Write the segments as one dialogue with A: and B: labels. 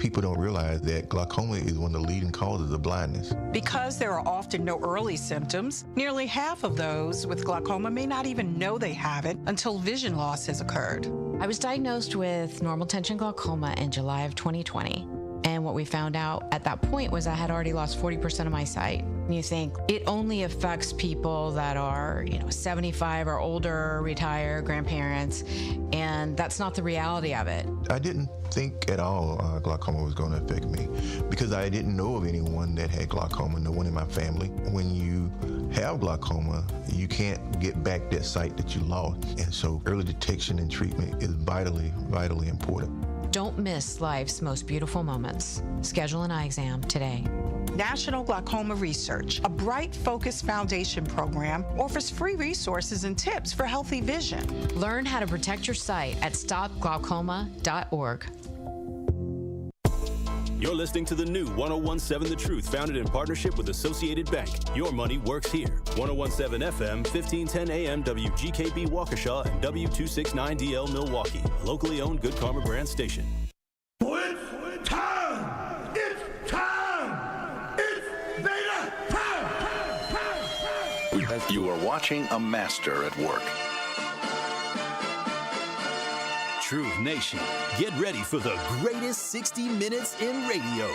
A: people don't realize that glaucoma is one of the leading causes of blindness.
B: Because there are often no early symptoms, nearly half of those with glaucoma may not even know they have it until vision loss has occurred.
C: I was diagnosed with normal tension glaucoma in July of 2020. And what we found out at that point was I had already lost 40% of my sight. And you think it only affects people that are, 75 or older, retired, grandparents, and that's not the reality of it.
A: I didn't think at all glaucoma was going to affect me because I didn't know of anyone that had glaucoma, no one in my family. When you have glaucoma, you can't get back that sight that you lost. And so early detection and treatment is vitally, vitally important.
C: Don't miss life's most beautiful moments. Schedule an eye exam today.
B: National Glaucoma Research, a Bright Focus Foundation program, offers free resources and tips for healthy vision.
C: Learn how to protect your sight at stopglaucoma.org.
D: You're listening to the new 1017 The Truth, founded in partnership with Associated Bank. Your money works here. 1017 FM, 1510 AM, WGKB Waukesha, and W269DL Milwaukee. Locally owned Good Karma brand station.
E: It's time! It's time! It's beta time!
F: You are watching a master at work.
D: Truth Nation, get ready for the greatest 60 minutes in radio,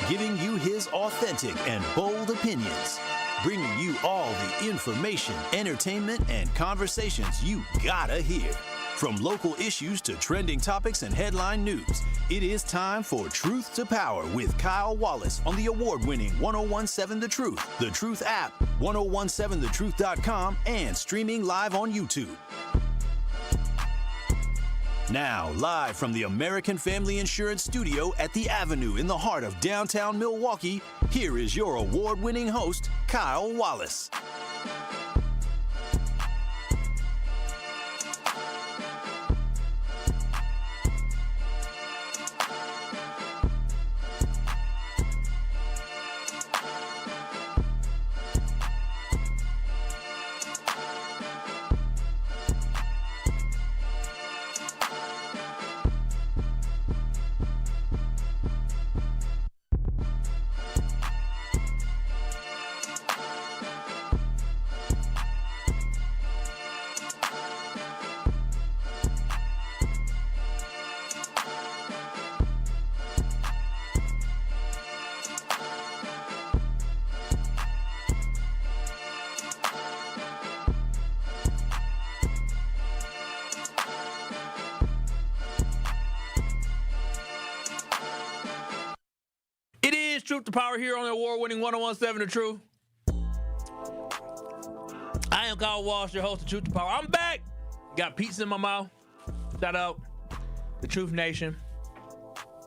D: giving you his authentic and bold opinions, bringing you all the information, entertainment, and conversations you gotta hear. From local issues to trending topics and headline news, it is time for Truth to Power with Kyle Wallace on the award-winning 1017 The Truth, The Truth app, 1017thetruth.com, and streaming live on YouTube. Now, live from the American Family Insurance Studio at the Avenue in the heart of downtown Milwaukee, here is your award-winning host, Kyle Wallace.
G: Truth to Power here on the award-winning 1017 The Truth. I am Kyle Walsh, your host of Truth to Power. I'm back. Got pizza in my mouth. Shout out the Truth Nation.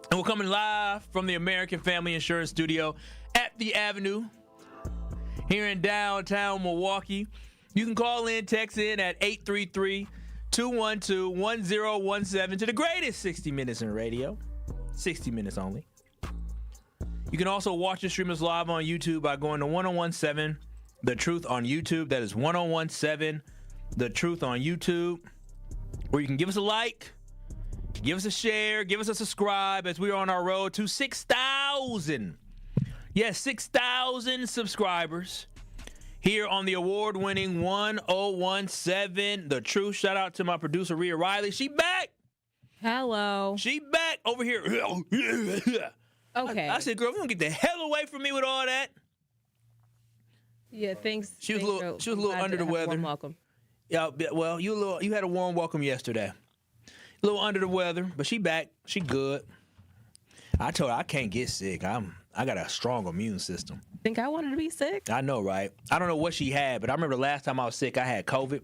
G: And we're coming live from the American Family Insurance Studio at the Avenue here in downtown Milwaukee. You can call in, text in at 833-212-1017 to the greatest 60 minutes in radio. 60 minutes only. You can also watch and stream us live on YouTube by going to 1017 The Truth on YouTube. That is 1017 The Truth on YouTube. Or you can give us a like, give us a share, give us a subscribe as we are on our road to 6,000. Yes, 6,000 subscribers here on the award-winning 1017 The Truth. Shout out to my producer, Rhea Riley. She back.
H: Hello.
G: She back over here.
H: Okay.
G: I said, girl, we don't get the hell away from me with all that.
H: Yeah, thanks.
G: She was a little under the weather.
H: Warm welcome.
G: Yeah, well, you had a warm welcome yesterday. A little under the weather, but she back. She good. I told her I can't get sick. I got a strong immune system.
H: Think I wanted to be sick?
G: I know, right? I don't know what she had, but I remember the last time I was sick, I had COVID.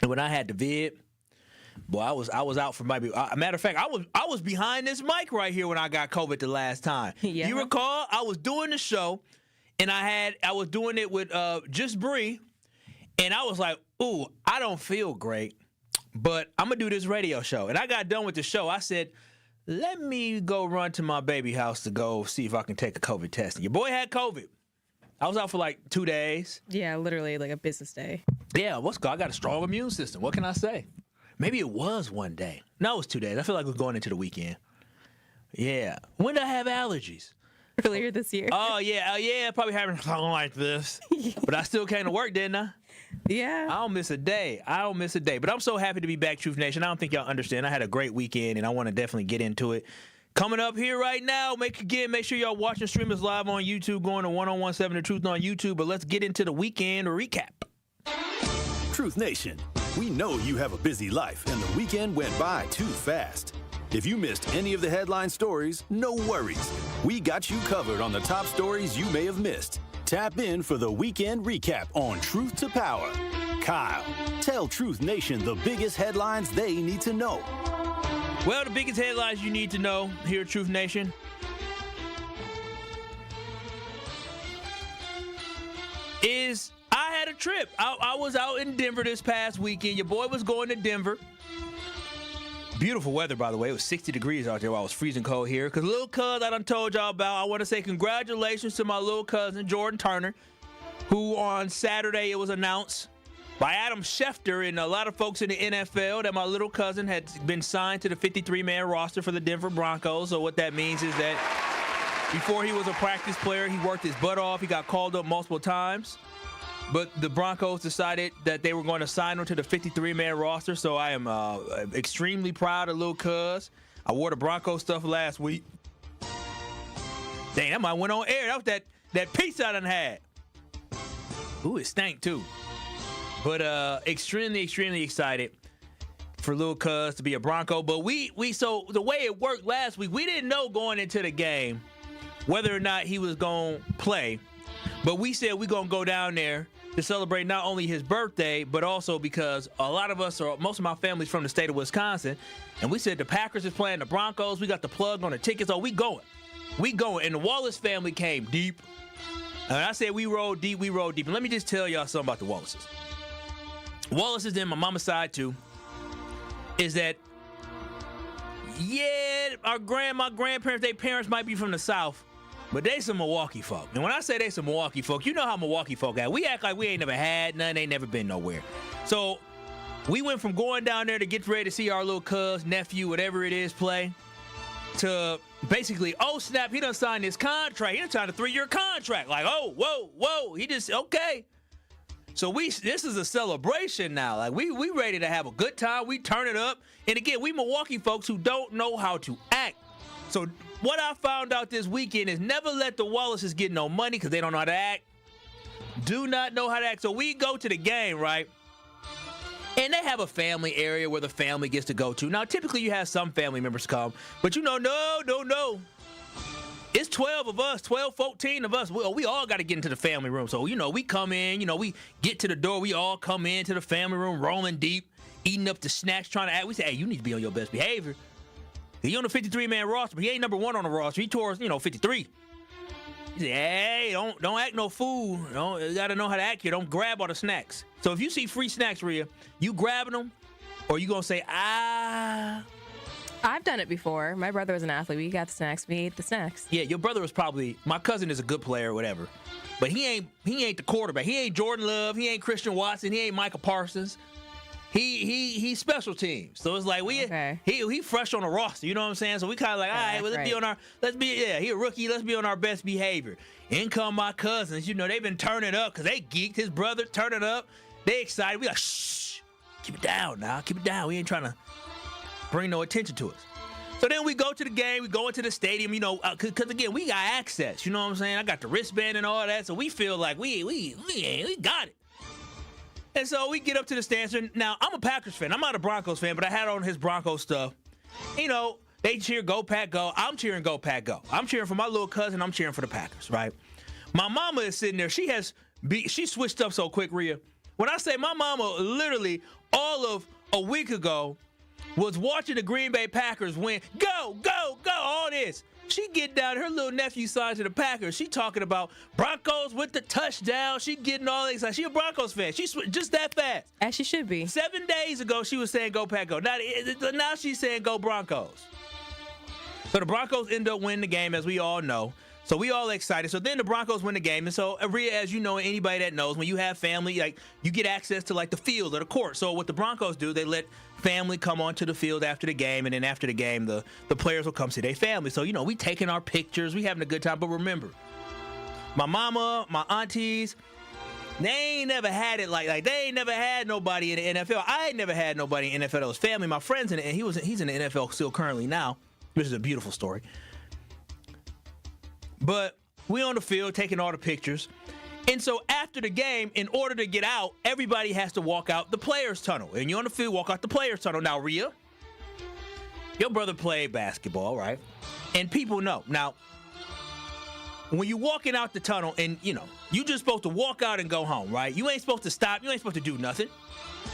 G: And when I had the vid, boy, I was out for maybe. Matter of fact, I was behind this mic right here when I got COVID the last time.
H: Yeah.
G: You recall? I was doing the show, and I was doing it with just Bree, and I was like, "Ooh, I don't feel great, but I'm gonna do this radio show." And I got done with the show. I said, "Let me go run to my baby house to go see if I can take a COVID test." And your boy had COVID. I was out for like 2 days.
H: Yeah, literally like a business day.
G: Yeah, I got a strong immune system. What can I say? Maybe it was 1 day. No, it was 2 days. I feel like we're going into the weekend. Yeah. When did I have allergies?
H: Earlier this year.
G: Oh, yeah. Probably having something like this. But I still came to work, didn't I?
H: Yeah.
G: I don't miss a day. But I'm so happy to be back, Truth Nation. I don't think y'all understand. I had a great weekend, and I want to definitely get into it. Coming up here right now, make sure y'all watching streamers live on YouTube, going to 1017 The Truth on YouTube. But let's get into the weekend recap.
D: Truth Nation, we know you have a busy life, and the weekend went by too fast. If you missed any of the headline stories, no worries. We got you covered on the top stories you may have missed. Tap in for the weekend recap on Truth to Power. Kyle, tell Truth Nation the biggest headlines they need to know.
G: Well, the biggest headlines you need to know here at Truth Nation is I had a trip. I was out in Denver this past weekend. Your boy was going to Denver. Beautiful weather, by the way. It was 60 degrees out there while I was freezing cold here. Because little cuz I done told y'all about, I want to say congratulations to my little cousin, Jordan Turner, who on Saturday it was announced by Adam Schefter and a lot of folks in the NFL that my little cousin had been signed to the 53-man roster for the Denver Broncos. So what that means is that before he was a practice player, he worked his butt off. He got called up multiple times. But the Broncos decided that they were going to sign him to the 53-man roster. So I am extremely proud of Lil Cuz. I wore the Broncos stuff last week. Dang, that might went on air. That was that pizza I done had. Ooh, it stank too. But extremely, extremely excited for Lil Cuz to be a Bronco. But so the way it worked last week, we didn't know going into the game whether or not he was going to play. But we said we're going to go down there to celebrate not only his birthday, but also because a lot of us, or most of my family's from the state of Wisconsin, and we said the Packers is playing the Broncos. We got the plug on the tickets. Oh, we going. And the Wallace family came deep. And I said we rolled deep. And let me just tell y'all something about the Wallaces. Wallaces in my mama's side, too, is that, yeah, my grandparents, their parents might be from the South, but they some Milwaukee folk. And when I say they some Milwaukee folk, you know how Milwaukee folk act. We act like we ain't never had none, ain't never been nowhere. So we went from going down there to get ready to see our little cuz, nephew, whatever it is, play, to basically, oh, snap, he done signed his contract. He done signed a 3-year contract. Like, oh, whoa, he just, okay. So this is a celebration now. Like, we ready to have a good time. We turn it up. And again, we Milwaukee folks who don't know how to act. So what I found out this weekend is never let the Wallaces get no money because they don't know how to act. Do not know how to act. So we go to the game, right? And they have a family area where the family gets to go to. Now, typically you have some family members come, but no. It's 12 of us, 12, 14 of us. We all got to get into the family room. So, we come in, we get to the door. We all come into the family room, rolling deep, eating up the snacks, trying to act. We say, hey, you need to be on your best behavior. He on the 53-man roster, but he ain't number 1 on the roster. He towards, 53. He said, hey, don't act no fool. You got to know how to act here. Don't grab all the snacks. So if you see free snacks, Rhea, you grabbing them, or you going to say, I've
H: done it before. My brother was an athlete. We got the snacks. We ate the snacks.
G: Yeah, your brother was probably, my cousin is a good player or whatever, but he ain't the quarterback. He ain't Jordan Love. He ain't Christian Watson. He ain't Micah Parsons. He's special teams. So it's like he fresh on the roster. You know what I'm saying? So we kind of like, all right, well, he a rookie. Let's be on our best behavior. In come my cousins. They've been turning up because they geeked. His brother turning up. They excited. We like, shh, keep it down now. Keep it down. We ain't trying to bring no attention to us. So then we go to the game. We go into the stadium, because again, we got access. You know what I'm saying? I got the wristband and all that. So we feel like we got it. And so we get up to the stands. Now, I'm a Packers fan. I'm not a Broncos fan, but I had on his Broncos stuff. They cheer Go Pack Go. I'm cheering Go Pack Go. I'm cheering for my little cousin. I'm cheering for the Packers, right? My mama is sitting there. She switched up so quick, Rhea. When I say my mama, literally all of a week ago was watching the Green Bay Packers win. Go, all this. She get down, her little nephew signed to the Packers. She talking about Broncos with the touchdown. She getting all excited. She a Broncos fan. She's just that fast.
H: As she should be.
G: 7 days ago, she was saying Go Pack Go. Now she's saying Go Broncos. So the Broncos end up winning the game, as we all know. So we all excited. So then the Broncos win the game. And so, Rhea, as you know, anybody that knows, when you have family, like, you get access to, like, the field or the court. So what the Broncos do, they let family come onto the field after the game, and then after the game, the players will come see their family. So, we taking our pictures, we having a good time. But remember, my mama, my aunties, they ain't never had it like they ain't never had nobody in the NFL. I ain't never had nobody in the NFL that was family. My friend's in it, and he's in the NFL still currently now, which is a beautiful story. But we on the field taking all the pictures. And so after the game, in order to get out, everybody has to walk out the players' tunnel. And you're on the field, walk out the players' tunnel. Now, Rhea, your brother played basketball, right? And people know. Now, when you're walking out the tunnel and, you just supposed to walk out and go home, right? You ain't supposed to stop. You ain't supposed to do nothing.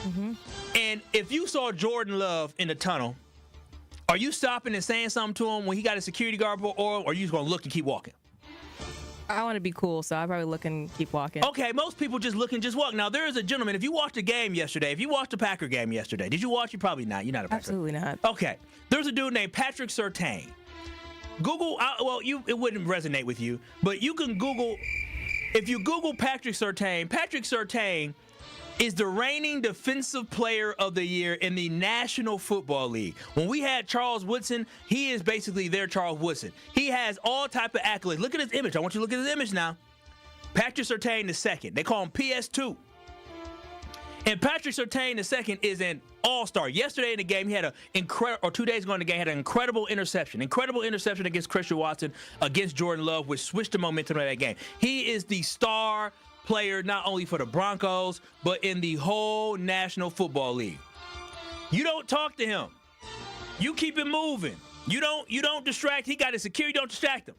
G: Mm-hmm. And if you saw Jordan Love in the tunnel, are you stopping and saying something to him when he got a security guard, or are you just going to look and keep walking?
H: I want to be cool, so I probably look and keep walking. Okay,
G: most people just look and just walk. Now, there is a gentleman, if you watched a game yesterday, if you watched the Packer game yesterday, did you watch? You probably not. You're not a Packer.
H: Absolutely not.
G: Okay. There's a dude named Patrick Surtain. Google, it wouldn't resonate with you, but you can Google, if you Google Patrick Surtain is the reigning defensive player of the year in the National Football League. When we had Charles Woodson, he is basically their Charles Woodson. He has all type of accolades. Look at his image. I want you to look at his image now. Patrick Surtain II. They call him PS2. And Patrick Surtain II is an all-star. Yesterday in the game, he had 2 days ago in the game, he had an incredible interception. Incredible interception against Christian Watson, against Jordan Love, which switched the momentum of that game. He is the star player not only for the Broncos, but in the whole National Football League. You don't talk to him. You keep it moving. You don't distract. He got his security. Don't distract him.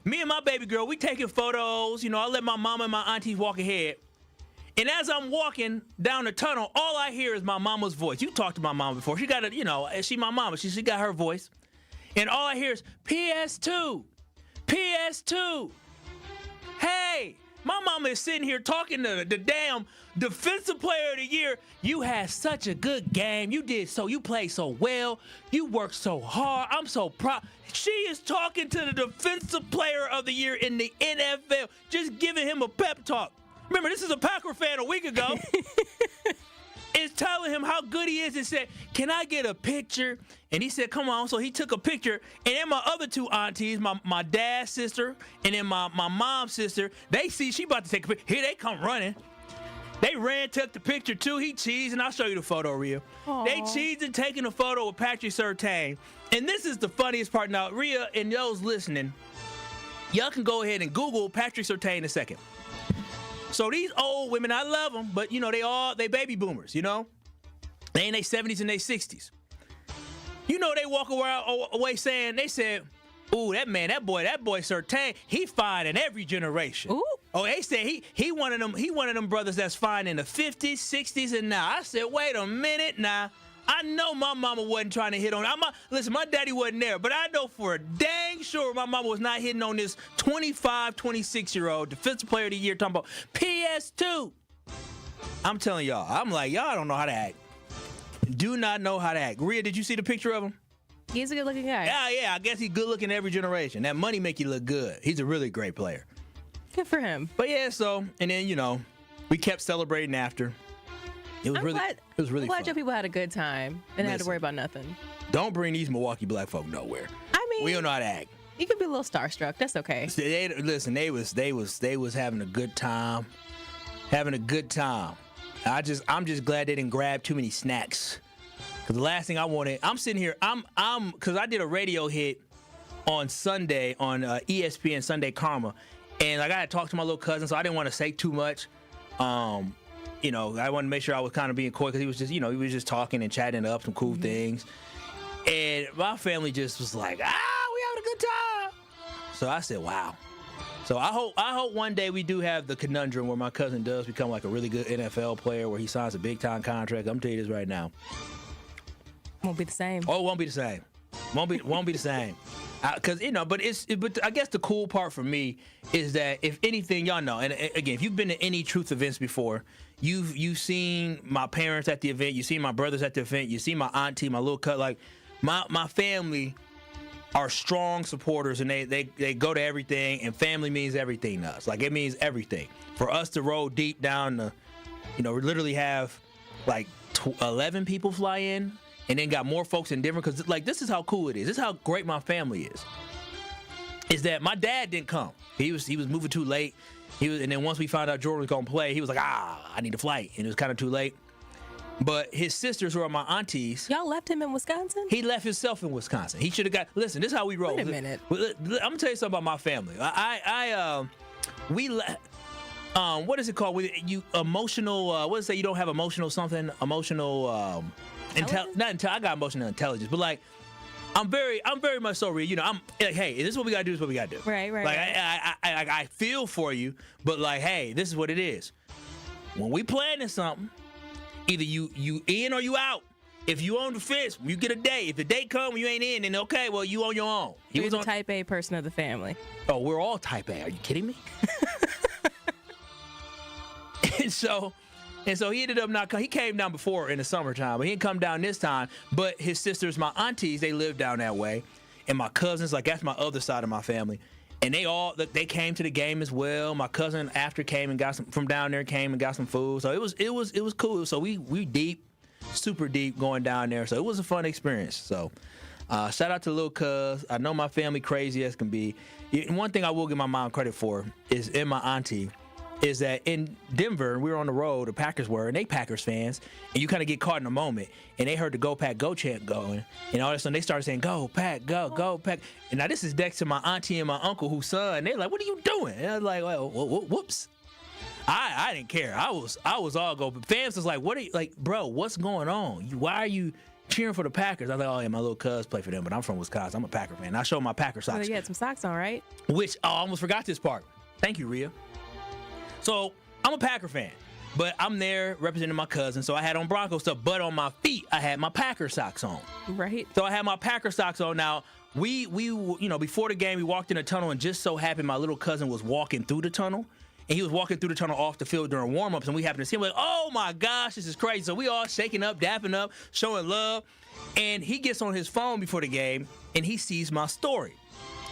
G: Me and my baby girl, we taking photos. I let my mama and my aunties walk ahead. And as I'm walking down the tunnel, all I hear is my mama's voice. You talked to my mama before. She got she my mama. She got her voice. And all I hear is PS2. PS2. Hey. My mama is sitting here talking to the damn defensive player of the year. You had such a good game. You played so well. You worked so hard. I'm so proud. She is talking to the defensive player of the year in the NFL, just giving him a pep talk. Remember, this is a Packer fan a week ago. Is telling him how good he is and said, "Can I get a picture?" And he said, "Come on." So he took a picture. And then my other two aunties, my dad's sister and then my mom's sister, they see she about to take a picture. Here they come running. They ran, took the picture too. He cheesed, and I'll show you the photo, Rhea. Aww. They cheesed and taking a photo with Patrick Surtain. And this is the funniest part. Now, Rhea and those listening, y'all can go ahead and Google Patrick Surtain II. So these old women, I love them, but they baby boomers, They in their 70s and their 60s. They walk away saying, they said, "Ooh, that boy Surtain, he fine in every generation."
H: Ooh.
G: Oh, they said he one of them brothers that's fine in the 50s, 60s, and now. I said, wait a minute now. I know my mama wasn't trying to hit on. Listen, my daddy wasn't there, but I know for a dang sure my mama was not hitting on this 25, 26-year-old defensive player of the year talking about PS2. I'm telling y'all, I'm like, y'all don't know how to act. Do not know how to act. Rhea, did you see the picture of him?
H: He's a good-looking guy.
G: Yeah, I guess he's good-looking every generation. That money make you look good. He's a really great player.
H: Good for him.
G: But yeah, and then, we kept celebrating after. It was really
H: I'm glad
G: fun.
H: your people had a good time and didn't have to worry about nothing.
G: Don't bring these Milwaukee black folk nowhere.
H: I mean,
G: we don't know how to act.
H: You could be a little starstruck. That's okay.
G: They was having a good time. I'm just glad they didn't grab too many snacks. Cause the last thing I wanted, I'm sitting here, cause I did a radio hit on Sunday on ESPN Sunday Karma, and I gotta talk to my little cousin, so I didn't want to say too much. I wanted to make sure I was kind of being coy because he was just talking and chatting up some cool things. And my family just was like, we having a good time. So I said, wow. So I hope one day we do have the conundrum where my cousin does become like a really good NFL player where he signs a big time contract. I'm telling you this right now.
H: Won't be the same.
G: Oh, it won't be the same. Won't be the same. But I guess the cool part for me is that if anything, y'all know, and again, if you've been to any truth events before, you've seen my parents at the event, you've seen my brothers at the event, you see my auntie, my little cut, like my family are strong supporters, and they go to everything, and family means everything to us. Like, it means everything. For us to roll deep down to, literally have like 11 people fly in, and then got more folks in Denver. Because, like, this is how cool it is. This is how great my family is. Is that my dad didn't come. He was moving too late. And then once we found out Jordan was going to play, he was like, I need a flight. And it was kind of too late. But his sisters, who are my aunties.
H: Y'all left him in Wisconsin?
G: He left himself in Wisconsin. He should have got. Listen, this is how we roll.
H: Wait a minute.
G: I'm gonna tell you something about my family. What is it called? You emotional. What is it? You don't have emotional something. Emotional. I got emotional intelligence, but like, I'm very much so real. You know, I'm like, hey, this is what we gotta do. This is what we gotta do.
H: Right.
G: Like, I feel for you, but like, hey, this is what it is. When we planning something. Either you in or you out. If you on the fence, you get a date. If the date come and you ain't in, then okay, well, you on your own.
H: You're the type A person of the family.
G: Oh, we're all type A. Are you kidding me? and so he ended up not coming. He came down before in the summertime, but he didn't come down this time. But his sisters, my aunties, they live down that way. And my cousins, like that's my other side of my family. And they came to the game as well. My cousin after came and got some from down there, came and got some food. So it was cool. So we deep, super deep going down there. So it was a fun experience. So shout out to Lil Cuz. I know my family crazy as can be. And one thing I will give my mom credit for is in my auntie. Is that in Denver, we were on the road, the Packers were, and they Packers fans, and you kind of get caught in a moment, and they heard the Go Pack Go chant going, and all of a sudden they started saying, Go Pack, go Pack. And now this is next to my auntie and my uncle whose son, they're like, what are you doing? And I was like, well, whoops. I didn't care. I was all go. But fans was like, what are you, like, bro, what's going on? Why are you cheering for the Packers? I was like, oh, yeah, my little cuz play for them, but I'm from Wisconsin. I'm a Packer fan. I showed my Packer socks.
H: So you had some socks on, right?
G: Which, I almost forgot this part. Thank you, Rhea. So I'm a Packer fan, but I'm there representing my cousin. So I had on Broncos stuff, but on my feet I had my Packer socks on.
H: Right.
G: So I had my Packer socks on. Now we before the game we walked in a tunnel, and just so happened my little cousin was walking through the tunnel, and he was walking through the tunnel off the field during warm-ups, and we happened to see him like, oh my gosh, this is crazy. So we all shaking up, dapping up, showing love, and he gets on his phone before the game and he sees my story.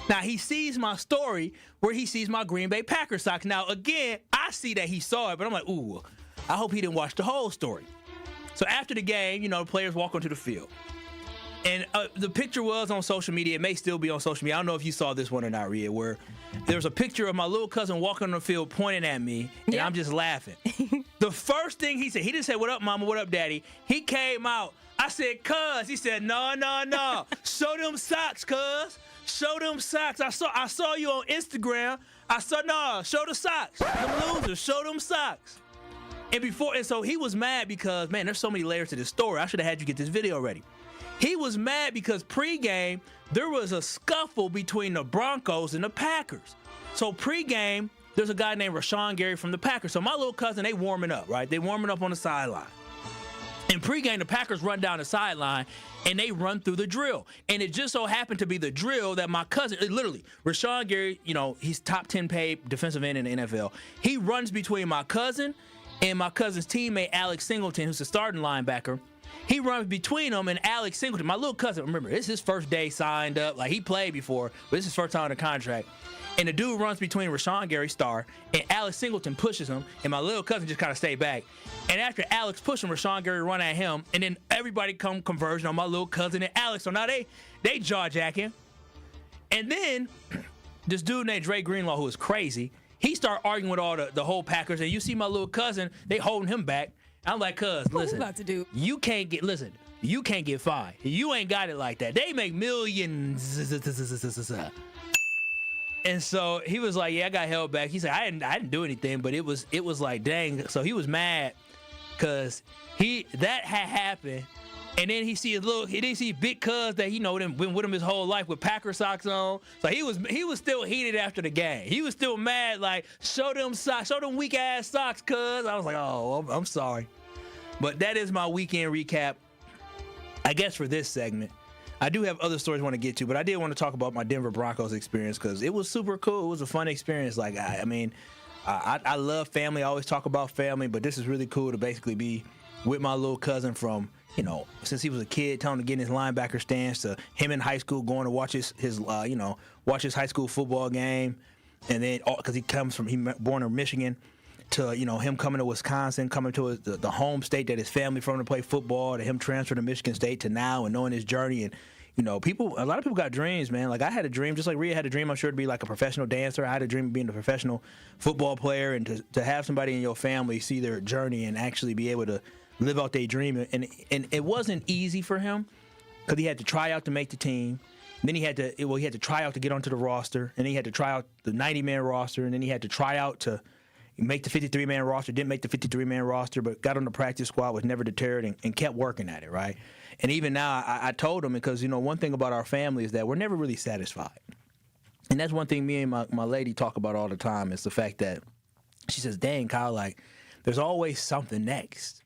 G: Now, he sees my story where he sees my Green Bay Packers socks. Now, again, I see that he saw it, but I'm like, ooh, I hope he didn't watch the whole story. So after the game, the players walk onto the field. And the picture was on social media. It may still be on social media. I don't know if you saw this one or not, Rhea, where there's a picture of my little cousin walking on the field pointing at me, and I'm just laughing. The first thing he said, he didn't say, what up, mama, what up, daddy? He came out. I said, cuz. He said, no. Show them socks, cuz. Show them socks. I saw you on Instagram. Show the socks. Them losers, show them socks. And so he was mad because, man, there's so many layers to this story. I should have had you get this video ready. He was mad because pregame, there was a scuffle between the Broncos and the Packers. So pregame, there's a guy named Rashawn Gary from the Packers. So my little cousin, they warming up, right? They warming up on the sideline. In pregame, the Packers run down the sideline, and they run through the drill. And it just so happened to be the drill that my cousin, literally, Rashawn Gary, he's top 10 paid defensive end in the NFL. He runs between my cousin and my cousin's teammate, Alex Singleton, who's the starting linebacker. He runs between them and Alex Singleton. My little cousin, remember, this is his first day signed up. Like, he played before, but this is his first time on the contract. And the dude runs between Rashawn Gary, star, and Alex Singleton pushes him, and my little cousin just kind of stayed back. And after Alex pushed him, Rashawn Gary run at him, and then everybody come conversion on my little cousin and Alex. So now they jaw-jacking. And then this dude named Dre Greenlaw, who is crazy, he started arguing with all the whole Packers, and you see my little cousin, they holding him back. I'm like, cuz, listen,
H: about to do?
G: you can't get fined. You ain't got it like that. They make millions. And so he was like, yeah, I got held back. He said, I didn't do anything, but it was like, dang. So he was mad because that had happened. And then he didn't see big cuz that been with him his whole life with Packer socks on. So he was still heated after the game. He was still mad, like, show them socks, show them weak ass socks, cuz. I was like, oh, I'm sorry. But that is my weekend recap, I guess, for this segment. I do have other stories I want to get to, but I did want to talk about my Denver Broncos experience because it was super cool. It was a fun experience. Like, I love family. I always talk about family, but this is really cool to basically be with my little cousin from, since he was a kid, telling him to get in his linebacker stance, to him in high school going to watch his high school football game, and then because he born in Michigan. to, him coming to Wisconsin, coming to the home state that his family from to play football, to him transfer to Michigan State to now and knowing his journey. And, a lot of people got dreams, man. Like I had a dream, just like Rhea had a dream, I'm sure, to be like a professional dancer. I had a dream of being a professional football player, and to have somebody in your family see their journey and actually be able to live out their dream. And it wasn't easy for him because he had to try out to make the team. And then he had to try out to get onto the roster, and then he had to try out the 90-man roster, and then he had to try out to make the 53-man roster. Didn't make the 53-man roster, but got on the practice squad, was never deterred, and kept working at it, right? And even now, I told him, because, one thing about our family is that we're never really satisfied. And that's one thing me and my lady talk about all the time, is the fact that she says, dang, Kyle, like, there's always something next,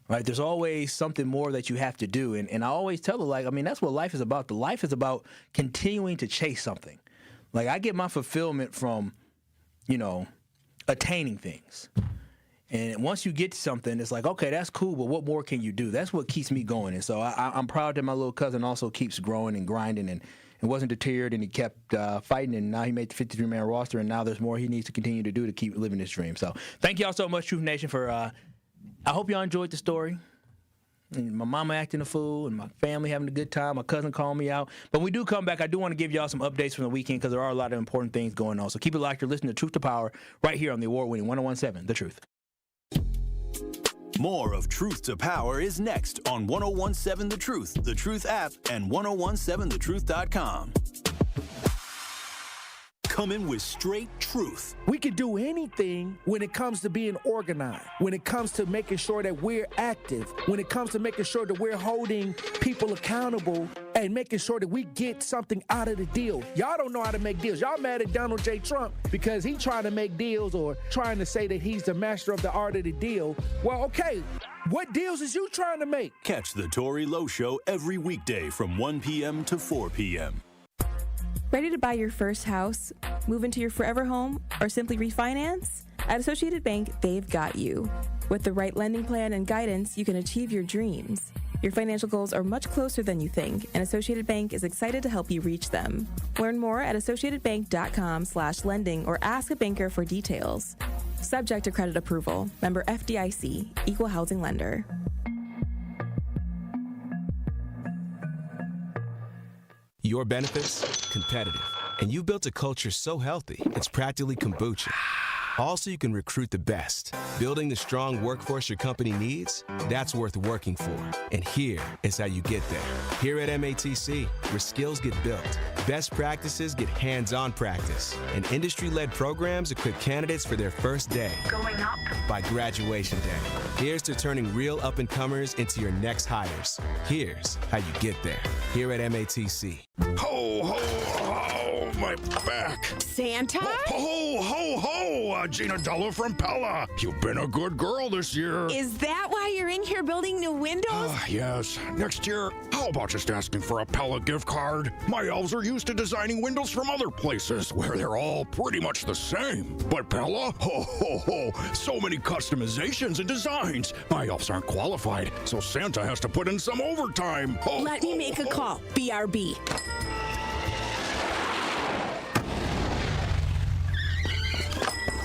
G: right? There's always something more that you have to do. And I always tell her, like, I mean, that's what life is about. The life is about continuing to chase something. Like, I get my fulfillment from, attaining things. And once you get to something, it's like, okay, that's cool, but what more can you do? That's what keeps me going. And so I'm proud that my little cousin also keeps growing and grinding and wasn't deterred, and he kept fighting, and now he made the 53-man roster, and now there's more he needs to continue to do to keep living his dream. So thank y'all so much, Truth Nation, for I hope y'all enjoyed the story. And my mama acting a fool, and my family having a good time. My cousin calling me out. But when we do come back, I do want to give y'all some updates from the weekend, because there are a lot of important things going on. So keep it locked. You're listening to Truth to Power right here on the award-winning 101.7 The Truth.
D: More of Truth to Power is next on 101.7 The Truth app, and 1017thetruth.com. Coming with straight truth.
I: We can do anything when it comes to being organized, when it comes to making sure that we're active, when it comes to making sure that we're holding people accountable and making sure that we get something out of the deal. Y'all don't know how to make deals. Y'all mad at Donald J. Trump because he's trying to make deals or trying to say that he's the master of the art of the deal. Well, okay, what deals is you trying to make?
D: Catch the Tory Lowe Show every weekday from 1 p.m. to 4 p.m.
H: Ready to buy your first house, move into your forever home, or simply refinance? At Associated Bank, they've got you. With the right lending plan and guidance, you can achieve your dreams. Your financial goals are much closer than you think, and Associated Bank is excited to help you reach them. Learn more at associatedbank.com/lending or ask a banker for details. Subject to credit approval. Member FDIC, Equal Housing Lender.
J: Your benefits? Competitive. And you built a culture so healthy, it's practically kombucha. Also, you can recruit the best. Building the strong workforce your company needs? That's worth working for. And here is how you get there. Here at MATC, where skills get built, best practices get hands-on practice, and industry-led programs equip candidates for their first day. Going up. By graduation day. Here's to turning real up-and-comers into your next hires. Here's how you get there. Here at MATC.
E: Ho, ho, ho, my back.
K: Santa?
E: Ho, ho, ho, Gina Della from Pella. You've been a good girl this year.
K: Is that why you're in here building new windows?
E: Yes. Next year, how about just asking for a Pella gift card? My elves are used to designing windows from other places where they're all pretty much the same. But Pella? Ho, ho, ho. So many customizations and designs. My elves aren't qualified, so Santa has to put in some overtime. Ho,
K: Let me make a call. BRB.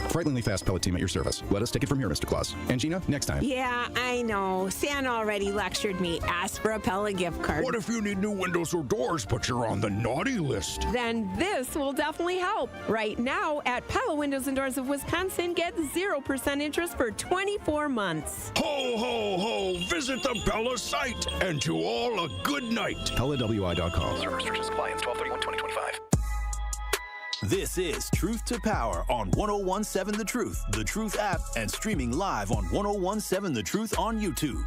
L: Frighteningly fast pellet team at your service. Let us take it from here, Mr. Claus. And Gina, next time.
K: Yeah, I know. Santa already lectured me. Ask for a Pella gift card.
E: What if you need new windows or doors, but you're on the naughty list?
K: Then this will definitely help. Right now, at Pella Windows and Doors of Wisconsin, get 0% interest for 24 months.
E: Ho, ho, ho. Visit the Pella site. And to all, a good night.
L: PellaWI.com.
F: Service restrictions apply. Ends 12/31/2025.
D: This is Truth to Power on 101.7 The Truth app, and streaming live on 101.7 The Truth on YouTube.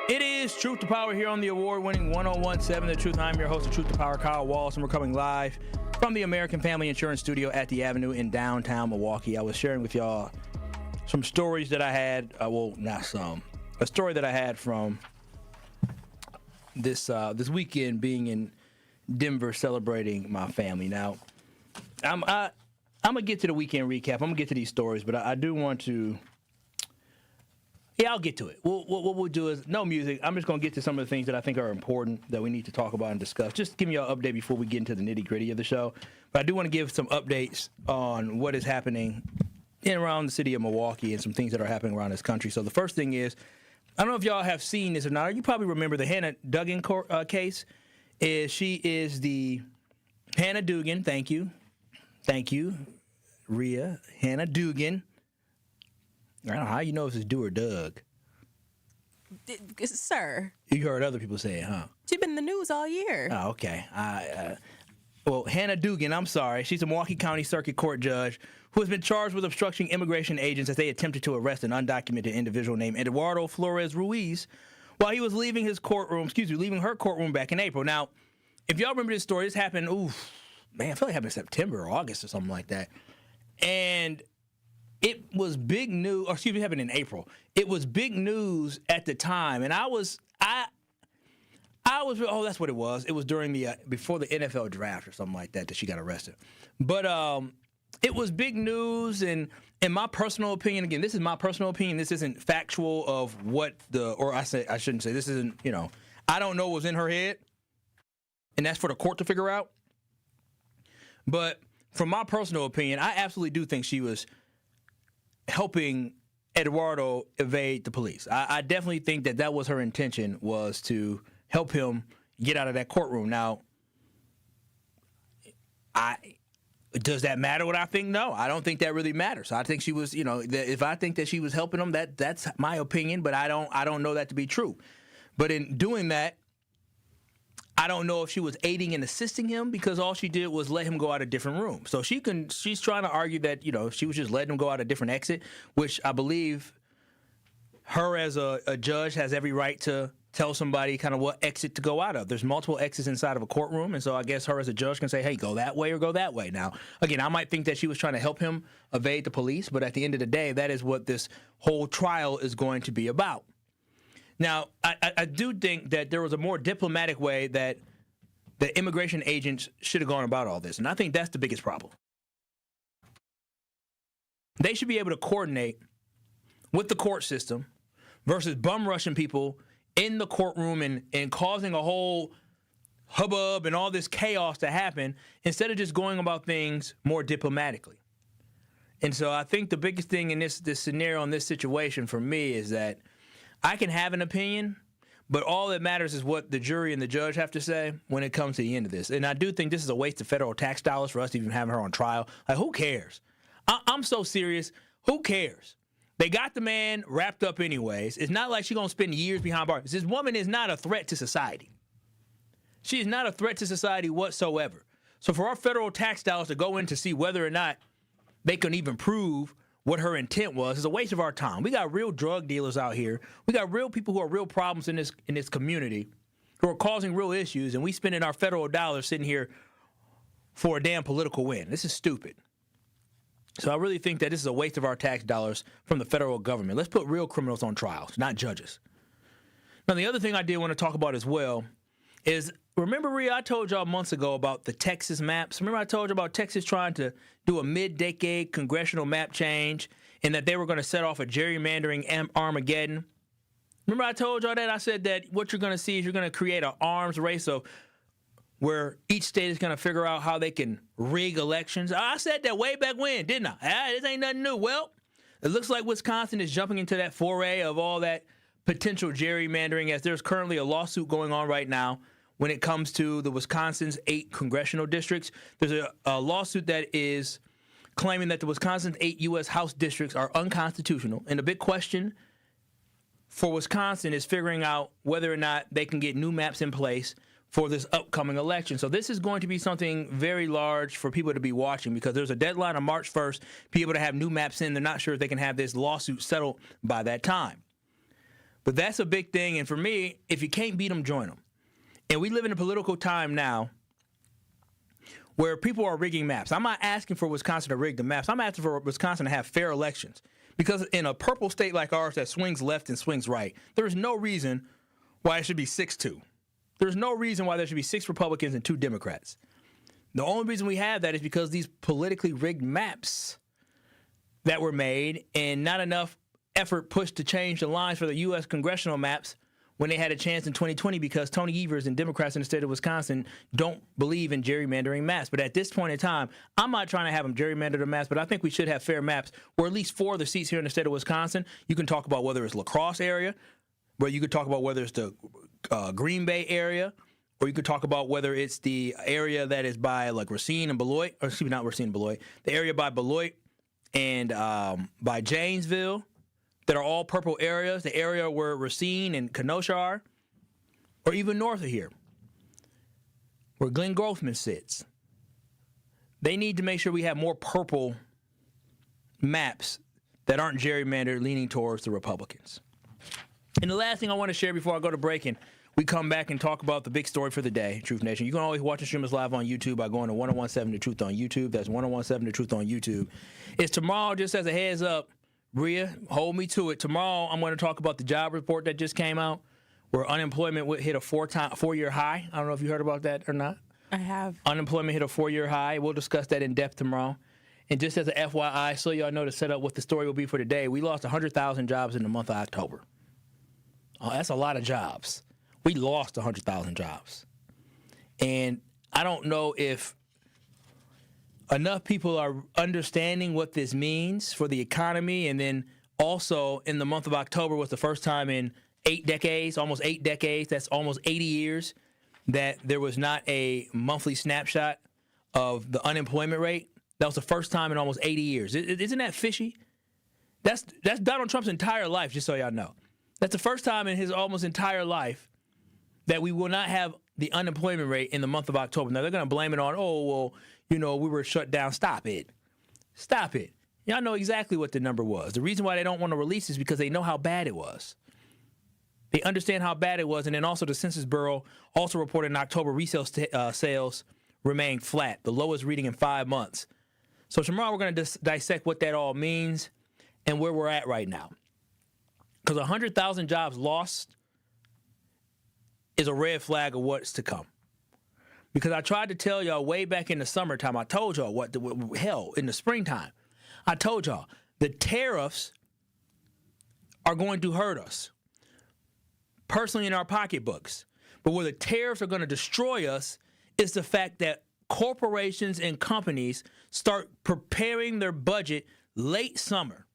G: It is Truth to Power here on the award-winning 101.7 The Truth. I'm your host of Truth to Power, Kyle Wallace, and we're coming live from the American Family Insurance Studio at the Avenue in downtown Milwaukee. I was sharing with y'all some stories that I had, a story that I had from this weekend being in Denver celebrating my family. Now, I'm gonna get to the weekend recap. I'm gonna get to these stories, but I do want to. Yeah, I'll get to it. What we'll do is no music. I'm just gonna get to some of the things that I think are important that we need to talk about and discuss. Just give me an update before we get into the nitty-gritty of the show. But I do want to give some updates on what is happening in and around the city of Milwaukee and some things that are happening around this country. So the first thing is, I don't know if y'all have seen this or not. You probably remember the Hannah Duggan case. She is the Hannah Dugan. Thank you, Rhea. Hannah Dugan. I don't know how you know if it's Do or Doug.
H: Sir.
G: You heard other people say it, huh?
H: She's been in the news all year.
G: Oh, okay. Well, Hannah Dugan, I'm sorry. She's a Milwaukee County Circuit Court judge who has been charged with obstructing immigration agents as they attempted to arrest an undocumented individual named Eduardo Flores Ruiz while he was leaving her courtroom back in April. Now, if y'all remember this story, this happened, I feel like it happened in September or August or something like that. And it was big news, it happened in April. It was big news at the time, and I was, that's what it was. It was during before the NFL draft or something like that she got arrested. But it was big news, and in my personal opinion, again, this is my personal opinion. This isn't factual of I shouldn't say, this isn't, I don't know what was in her head, and that's for the court to figure out. But from my personal opinion, I absolutely do think she was helping Eduardo evade the police. I definitely think that was her intention, was to help him get out of that courtroom. Now, does that matter what I think? No, I don't think that really matters. I think she was, if I think that she was helping him, that's my opinion, but I don't know that to be true. But in doing that, I don't know if she was aiding and assisting him, because all she did was let him go out a different room. So she's trying to argue that, she was just letting him go out a different exit, which I believe her as a judge has every right to tell somebody kind of what exit to go out of. There's multiple exits inside of a courtroom, and so I guess her as a judge can say, hey, go that way or go that way. Now, again, I might think that she was trying to help him evade the police, but at the end of the day, that is what this whole trial is going to be about. Now, I do think that there was a more diplomatic way that the immigration agents should have gone about all this, and I think that's the biggest problem. They should be able to coordinate with the court system versus bum rushing people in the courtroom and causing a whole hubbub and all this chaos to happen, instead of just going about things more diplomatically. And so I think the biggest thing in this scenario, in this situation for me, is that I can have an opinion, but all that matters is what the jury and the judge have to say when it comes to the end of this. And I do think this is a waste of federal tax dollars for us to even have her on trial. Like, who cares? I'm so serious. Who cares? They got the man wrapped up anyways. It's not like she's going to spend years behind bars. This woman is not a threat to society. She is not a threat to society whatsoever. So for our federal tax dollars to go in to see whether or not they can even prove what her intent was is a waste of our time. We got real drug dealers out here. We got real people who are real problems in this community who are causing real issues, and we spending our federal dollars sitting here for a damn political win. This is stupid. So I really think that this is a waste of our tax dollars from the federal government. Let's put real criminals on trials, not judges. Now, the other thing I did want to talk about as well is, remember, Rhea, I told y'all months ago about the Texas maps. Remember I told you about Texas trying to do a mid-decade congressional map change and that they were going to set off a gerrymandering Armageddon? Remember I told y'all that? I said that what you're going to see is you're going to create an arms race of where each state is going to figure out how they can rig elections. I said that way back when, didn't I? This ain't nothing new. Well, it looks like Wisconsin is jumping into that foray of all that potential gerrymandering, as there's currently a lawsuit going on right now when it comes to the Wisconsin's 8 congressional districts. There's a lawsuit that is claiming that the Wisconsin's 8 U.S. House districts are unconstitutional. And the big question for Wisconsin is figuring out whether or not they can get new maps in place for this upcoming election. So this is going to be something very large for people to be watching, because there's a deadline on March 1st, people to have new maps in. They're not sure if they can have this lawsuit settled by that time. But that's a big thing. And for me, if you can't beat them, join them. And we live in a political time now where people are rigging maps. I'm not asking for Wisconsin to rig the maps. I'm asking for Wisconsin to have fair elections. Because in a purple state like ours that swings left and swings right, there is no reason why it should be 6-2. There's no reason why there should be 6 Republicans and 2 Democrats. The only reason we have that is because these politically rigged maps that were made and not enough effort pushed to change the lines for the U.S. congressional maps when they had a chance in 2020 because Tony Evers and Democrats in the state of Wisconsin don't believe in gerrymandering maps. But at this point in time, I'm not trying to have them gerrymander the maps, but I think we should have fair maps where at least 4 of the seats here in the state of Wisconsin, you can talk about whether it's La Crosse area, where you could talk about whether it's the Green Bay area, or you could talk about whether it's the area that is by like Racine and Beloit, or excuse me, not Racine and Beloit, the area by Beloit and by Janesville that are all purple areas, the area where Racine and Kenosha are, or even north of here, where Glenn Grothman sits. They need to make sure we have more purple maps that aren't gerrymandered leaning towards the Republicans. And the last thing I want to share before I go to break and we come back and talk about the big story for the day, Truth Nation. You can always watch and stream us live on YouTube by going to 1017 The Truth on YouTube. That's 1017 The Truth on YouTube. It's tomorrow, just as a heads up, Rhea, hold me to it. Tomorrow, I'm going to talk about the job report that just came out where unemployment would hit a 4-year high. I don't know if you heard about that or not.
H: I have.
G: Unemployment hit a 4-year high. We'll discuss that in depth tomorrow. And just as an FYI, so y'all know to set up what the story will be for today, we lost 100,000 jobs in the month of October. Oh, that's a lot of jobs. We lost 100,000 jobs. And I don't know if enough people are understanding what this means for the economy. And then also in the month of October was the first time in 8 decades, almost 8 decades, that's almost 80 years, that there was not a monthly snapshot of the unemployment rate. That was the first time in almost 80 years. Isn't that fishy? That's Donald Trump's entire life, just so y'all know. That's the first time in his almost entire life that we will not have the unemployment rate in the month of October. Now, they're going to blame it on, we were shut down. Stop it. Stop it. Y'all know exactly what the number was. The reason why they don't want to release is because they know how bad it was. They understand how bad it was. And then also the Census Bureau also reported in October resale sales remained flat, the lowest reading in 5 months. So tomorrow we're going to dissect what that all means and where we're at right now. Because 100,000 jobs lost is a red flag of what's to come. Because I tried to tell y'all way back in the summertime, I told y'all in the springtime, I told y'all the tariffs are going to hurt us personally in our pocketbooks. But where the tariffs are going to destroy us is the fact that corporations and companies start preparing their budget late summer,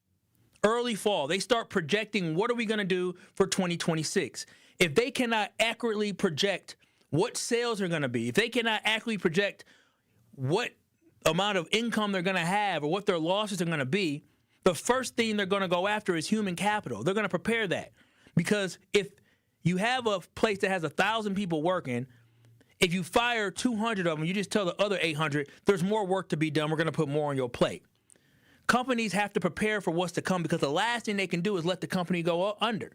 G: early fall. They start projecting what are we going to do for 2026. If they cannot accurately project what sales are going to be, if they cannot accurately project what amount of income they're going to have or what their losses are going to be, the first thing they're going to go after is human capital. They're going to prepare that. Because if you have a place that has 1,000 people working, if you fire 200 of them, you just tell the other 800, there's more work to be done. We're going to put more on your plate. Companies have to prepare for what's to come because the last thing they can do is let the company go under.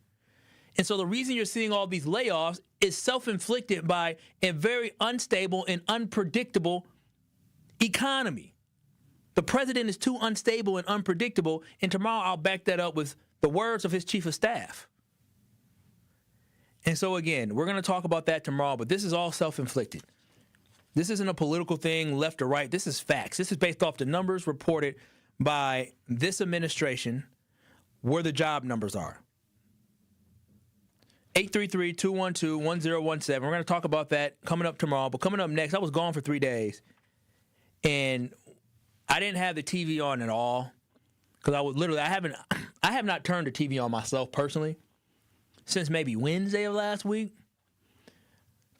G: And so the reason you're seeing all these layoffs is self-inflicted by a very unstable and unpredictable economy. The president is too unstable and unpredictable, and tomorrow I'll back that up with the words of his chief of staff. And so again, we're going to talk about that tomorrow, but this is all self-inflicted. This isn't a political thing, left or right. This is facts. This is based off the numbers reported by this administration where the job numbers are. 833-212-1017. We're going to talk about that coming up tomorrow. But coming up next, I was gone for 3 days. And I didn't have the TV on at all. Because I have not turned the TV on myself personally since maybe Wednesday of last week.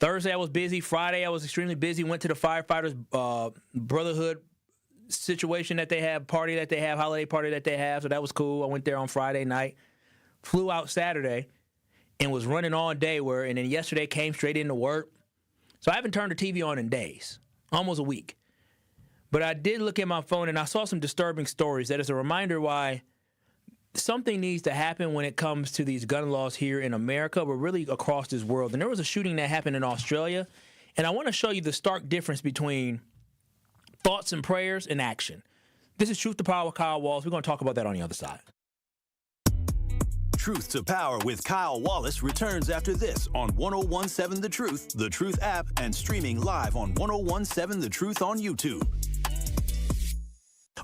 G: Thursday I was busy. Friday I was extremely busy. Went to the firefighters brotherhood situation that they have, holiday party that they have. So that was cool. I went there on Friday night. Flew out Saturday. And was running all day and then yesterday came straight into work. So I haven't turned the TV on in days, almost a week. But I did look at my phone and I saw some disturbing stories. That is a reminder why something needs to happen when it comes to these gun laws here in America, but really across this world. And there was a shooting that happened in Australia. And I want to show you the stark difference between thoughts and prayers and action. This is Truth to Power with Kyle Wallace. We're going to talk about that on the other side.
D: Truth to Power with Kyle Wallace returns after this on 101.7 The Truth app, and streaming live on 101.7 The Truth on YouTube.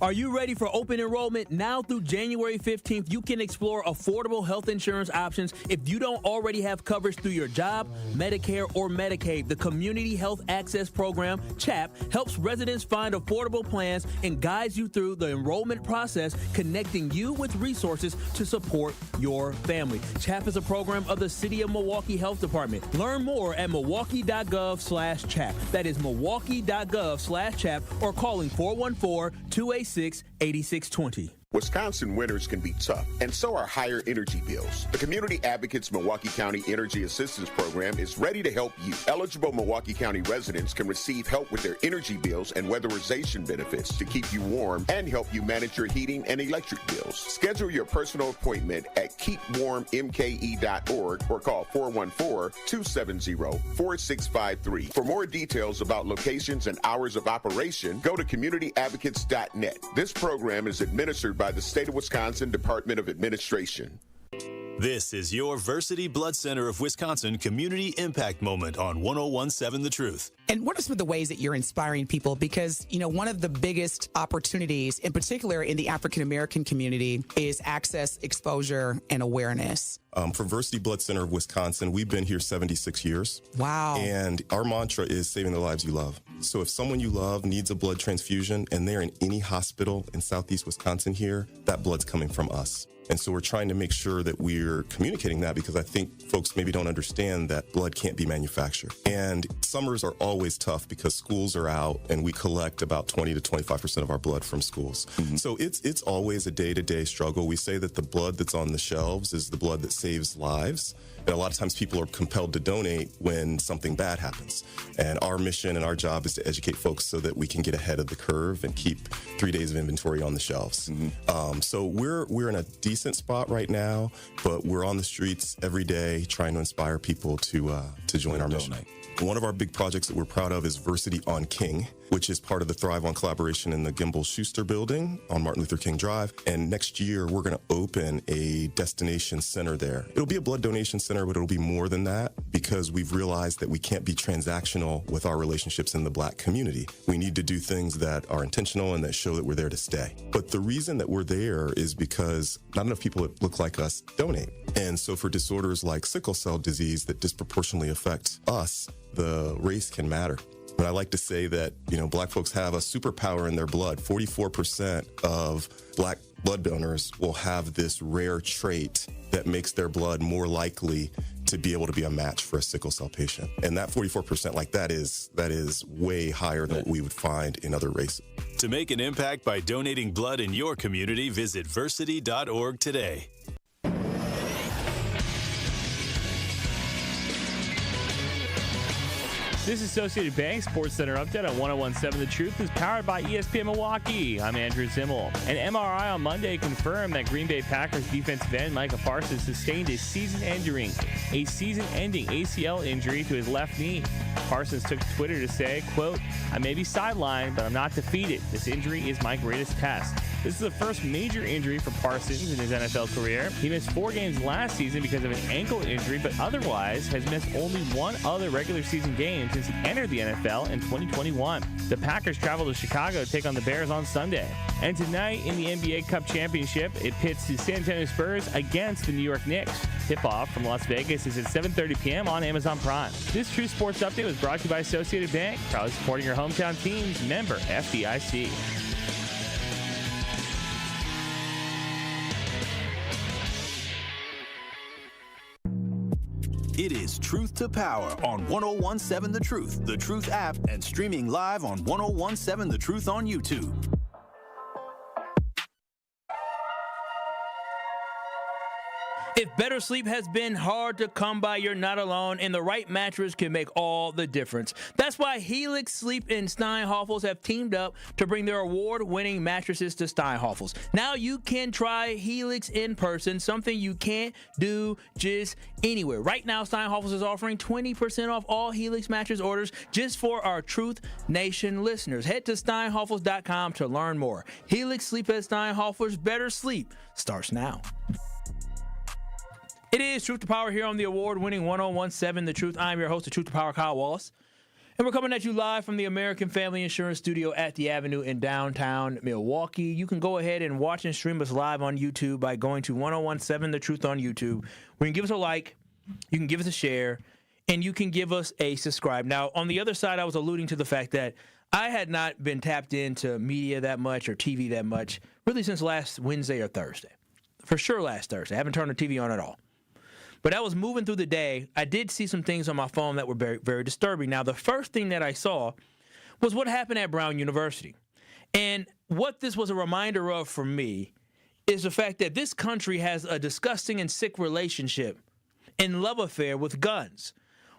D: Are you ready for open enrollment? Now through January 15th, you can explore affordable health insurance options if you don't already have coverage through your job, Medicare, or Medicaid. The Community Health Access Program, CHAP, helps residents find affordable plans and guides you through the enrollment process, connecting you with resources to support your family. CHAP is a program of the City of Milwaukee Health Department. Learn more at milwaukee.gov/CHAP. That is milwaukee.gov/CHAP, or calling 414-286-8620.
M: Wisconsin winters can be tough, and so are higher energy bills. The Community Advocates Milwaukee County Energy Assistance Program is ready to help you. Eligible Milwaukee County residents can receive help with their energy bills and weatherization benefits to keep you warm and help you manage your heating and electric bills. Schedule your personal appointment at keepwarmmke.org or call 414-270-4653. For more details about locations and hours of operation, go to communityadvocates.net. This program is administered by the State of Wisconsin Department of Administration.
D: This is your Versity Blood Center of Wisconsin Community Impact Moment on 101.7 The Truth.
N: And what are some of the ways that you're inspiring people? Because, you know, one of the biggest opportunities, in particular in the African-American community, is access, exposure, and awareness.
O: For Versity Blood Center of Wisconsin, we've been here 76 years.
N: Wow.
O: And our mantra is saving the lives you love. So if someone you love needs a blood transfusion and they're in any hospital in Southeast Wisconsin here, that blood's coming from us. And so we're trying to make sure that we're communicating that, because I think folks maybe don't understand that blood can't be manufactured. And summers are always tough because schools are out and we collect about 20 to 25% of our blood from schools. Mm-hmm. So it's always a day-to-day struggle. We say that the blood that's on the shelves is the blood that saves lives. And a lot of times people are compelled to donate when something bad happens. And our mission and our job is to educate folks so that we can get ahead of the curve and keep 3 days of inventory on the shelves. Mm-hmm. So we're in a decent spot right now, but we're on the streets every day trying to inspire people to join our mission. One of our big projects that we're proud of is Versity on King, which is part of the Thrive On collaboration in the Gimbel Schuster building on Martin Luther King Drive. And next year, we're going to open a destination center there. It'll be a blood donation center, but it'll be more than that, because we've realized that we can't be transactional with our relationships in the Black community. We need to do things that are intentional and that show that we're there to stay. But the reason that we're there is because not enough people that look like us donate. And so for disorders like sickle cell disease that disproportionately affect us, the race can matter. But I like to say that, you know, Black folks have a superpower in their blood. 44% of Black blood donors will have this rare trait that makes their blood more likely to be able to be a match for a sickle cell patient. And that 44%, like that is way higher than what we would find in other races.
D: To make an impact by donating blood in your community, visit versity.org today.
P: This Associated Bank Sports Center update on 101.7 The Truth is powered by ESPN Milwaukee. I'm Andrew Zimmel. An MRI on Monday confirmed that Green Bay Packers defensive end Micah Parsons sustained a season-ending ACL injury to his left knee. Parsons took to Twitter to say, quote, "I may be sidelined, but I'm not defeated. This injury is my greatest test." This is the first major injury for Parsons in his NFL career. He missed 4 games last season because of an ankle injury, but otherwise has missed only one other regular season game since he entered the NFL in 2021. The Packers travel to Chicago to take on the Bears on Sunday. And tonight in the NBA Cup Championship, it pits the San Antonio Spurs against the New York Knicks. Tip-off from Las Vegas is at 7:30 p.m. on Amazon Prime. This True Sports Update was brought to you by Associated Bank, proudly supporting your hometown teams, member FDIC.
D: It is Truth to Power on 101.7 The Truth app, and streaming live on 101.7 The Truth on YouTube.
G: If better sleep has been hard to come by, you're not alone, and the right mattress can make all the difference. That's why Helix Sleep and Steinhoffels have teamed up to bring their award-winning mattresses to Steinhoffels. Now you can try Helix in person, something you can't do just anywhere. Right now, Steinhoffels is offering 20% off all Helix mattress orders just for our Truth Nation listeners. Head to steinhoffels.com to learn more. Helix Sleep at Steinhoffels, better sleep starts now. It is Truth to Power here on the award-winning 1017 The Truth. I'm your host of Truth to Power, Kyle Wallace. And we're coming at you live from the American Family Insurance Studio at the Avenue in downtown Milwaukee. You can go ahead and watch and stream us live on YouTube by going to 1017 The Truth on YouTube. Where you can give us a like, you can give us a share, and you can give us a subscribe. Now, on the other side, I was alluding to the fact that I had not been tapped into media that much or TV that much really since last Wednesday or Thursday. For sure last Thursday. I haven't turned the TV on at all. But I was moving through the day. I did see some things on my phone that were very, very disturbing. Now, the first thing that I saw was what happened at Brown University. And what this was a reminder of for me is the fact that this country has a disgusting and sick relationship and love affair with guns.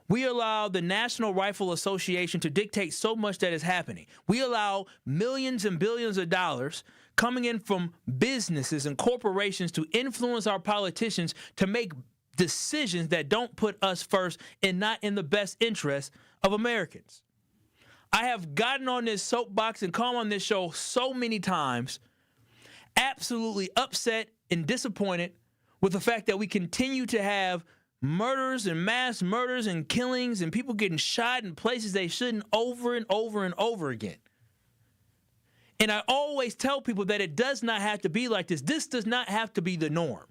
G: We allow the National Rifle Association to dictate so much that is happening. We allow millions and billions of dollars coming in from businesses and corporations to influence our politicians to make decisions that don't put us first and not in the best interest of Americans. I have gotten on this soapbox and come on this show so many times, absolutely upset and disappointed with the fact that we continue to have murders and mass murders and killings and people getting shot in places they shouldn't over and over and over again. And I always tell people that it does not have to be like this. This does not have to be the norm.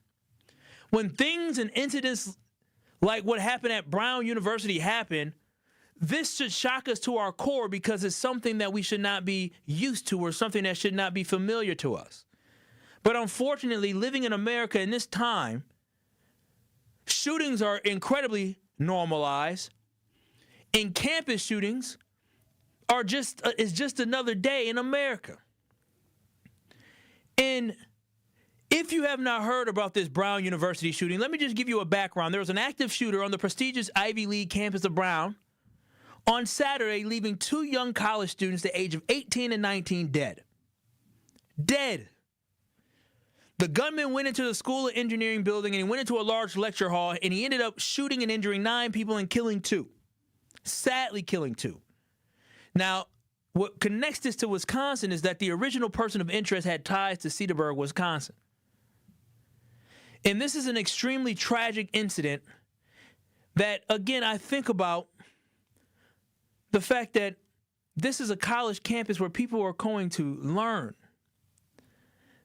G: When things and incidents like what happened at Brown University happen, this should shock us to our core because it's something that we should not be used to or something that should not be familiar to us. But unfortunately, living in America in this time, shootings are incredibly normalized, and campus shootings are just another day in America. And if you have not heard about this Brown University shooting, let me just give you a background. There was an active shooter on the prestigious Ivy League campus of Brown on Saturday, leaving two young college students the age of 18 and 19 dead. Dead. The gunman went into the School of Engineering building and he went into a large lecture hall and he ended up shooting and injuring 9 people and killing 2. Sadly killing 2. Now, what connects this to Wisconsin is that the original person of interest had ties to Cedarburg, Wisconsin. And this is an extremely tragic incident that, again, I think about the fact that this is a college campus where people are going to learn.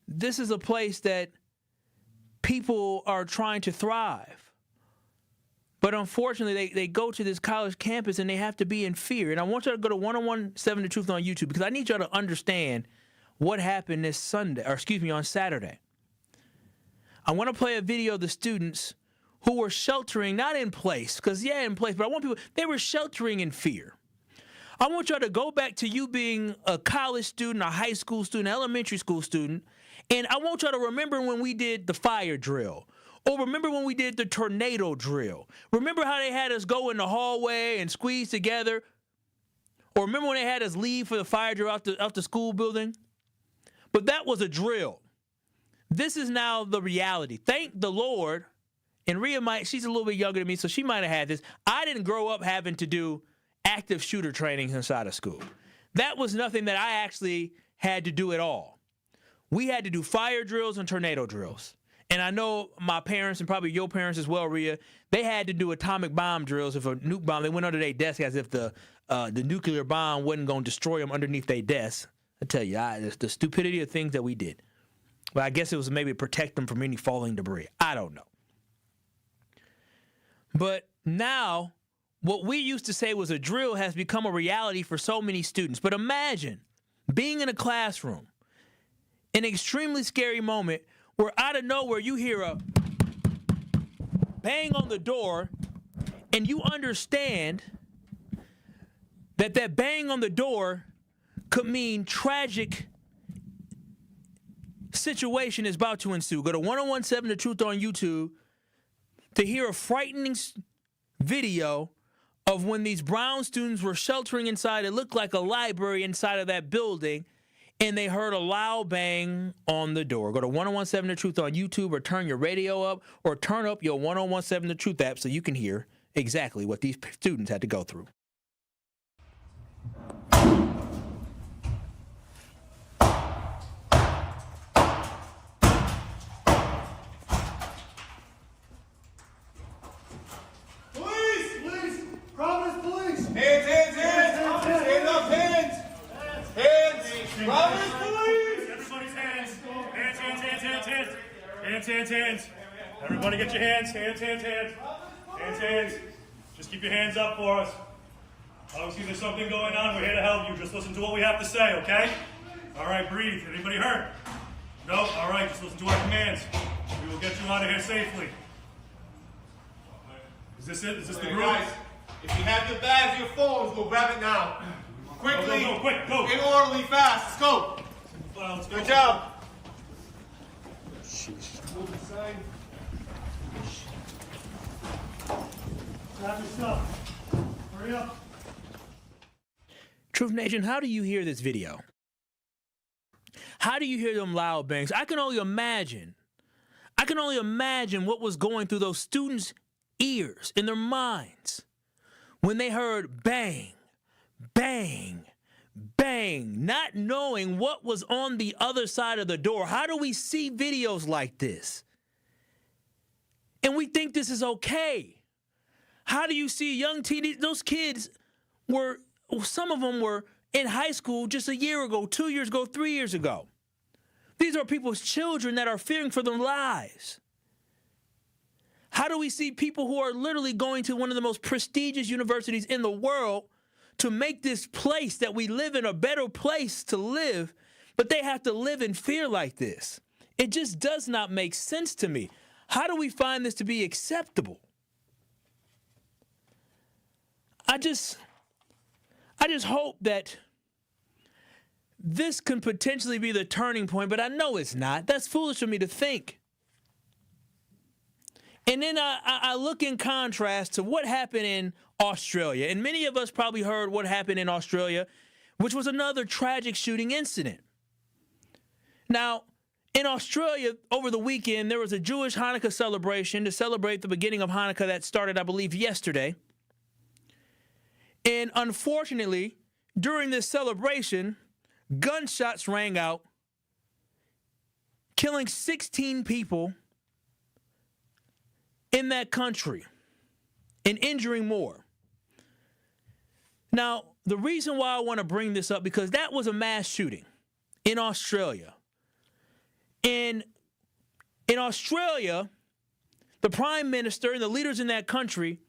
G: This is a place that people are trying to thrive. But unfortunately, they go to this college campus and they have to be in fear. And I want y'all to go to 1017 The Truth on YouTube because I need y'all to understand what happened on Saturday. I want to play a video of the students who were sheltering, not in place, because, in place, but I want people, they were sheltering in fear. I want y'all to go back to you being a college student, a high school student, elementary school student, and I want y'all to remember when we did the fire drill, or remember when we did the tornado drill. Remember how they had us go in the hallway and squeeze together? Or remember when they had us leave for the fire drill out the school building? But that was a drill. This is now the reality. Thank the Lord. And Rhea she's a little bit younger than me, so she might have had this. I didn't grow up having to do active shooter training inside of school. That was nothing that I actually had to do at all. We had to do fire drills and tornado drills. And I know my parents and probably your parents as well, Rhea, they had to do atomic bomb drills. If a nuke bomb, they went under their desk as if the nuclear bomb wasn't going to destroy them underneath their desk. I tell you, the stupidity of things that we did. But I guess it was maybe protect them from any falling debris. I don't know. But now, what we used to say was a drill has become a reality for so many students. But imagine being in a classroom, an extremely scary moment where out of nowhere you hear a bang on the door and you understand that bang on the door could mean tragic situation is about to ensue. Go to 1017 The Truth on YouTube to hear a frightening video of when these Brown students were sheltering inside. It looked like a library inside of that building, and they heard a loud bang on the door. Go to 1017 The Truth on YouTube or turn your radio up or turn up your 1017 The Truth app so you can hear exactly what these students had to go through.
Q: Hands. Everybody get your hands. Hands. Just keep your hands up for us. Obviously, there's something going on. We're here to help you. Just listen to what we have to say, okay? All right, breathe. Anybody hurt? No? All right, just listen to our commands. We will get you out of here safely. Is this it? Is this the group?
R: Guys, if you have your bags, your phones, go grab it now. Quickly.
Q: Go, quick, go.
R: In orderly, fast. Let's go. Good job.
Q: Grab your stuff. Hurry up.
G: Truth Nation, how do you hear this video? How do you hear them loud bangs? I can only imagine what was going through those students' ears, in their minds, when they heard bang, bang, bang, not knowing what was on the other side of the door. How do we see videos like this? And we think this is okay. How do you see young teenagers? Those kids some of them were in high school just a year ago, 2 years ago, 3 years ago. These are people's children that are fearing for their lives. How do we see people who are literally going to one of the most prestigious universities in the world to make this place that we live in a better place to live, but they have to live in fear like this? It just does not make sense to me. How do we find this to be acceptable? I just hope that this can potentially be the turning point, but I know it's not. That's foolish for me to think. And then I look in contrast to what happened in Australia. And many of us probably heard what happened in Australia, which was another tragic shooting incident. Now, in Australia, over the weekend, there was a Jewish Hanukkah celebration to celebrate the beginning of Hanukkah that started, I believe, yesterday. And unfortunately, during this celebration, gunshots rang out, killing 16 people in that country and injuring more. Now, the reason why I want to bring this up, because that was a mass shooting in Australia. In Australia, the prime minister and the leaders in that country,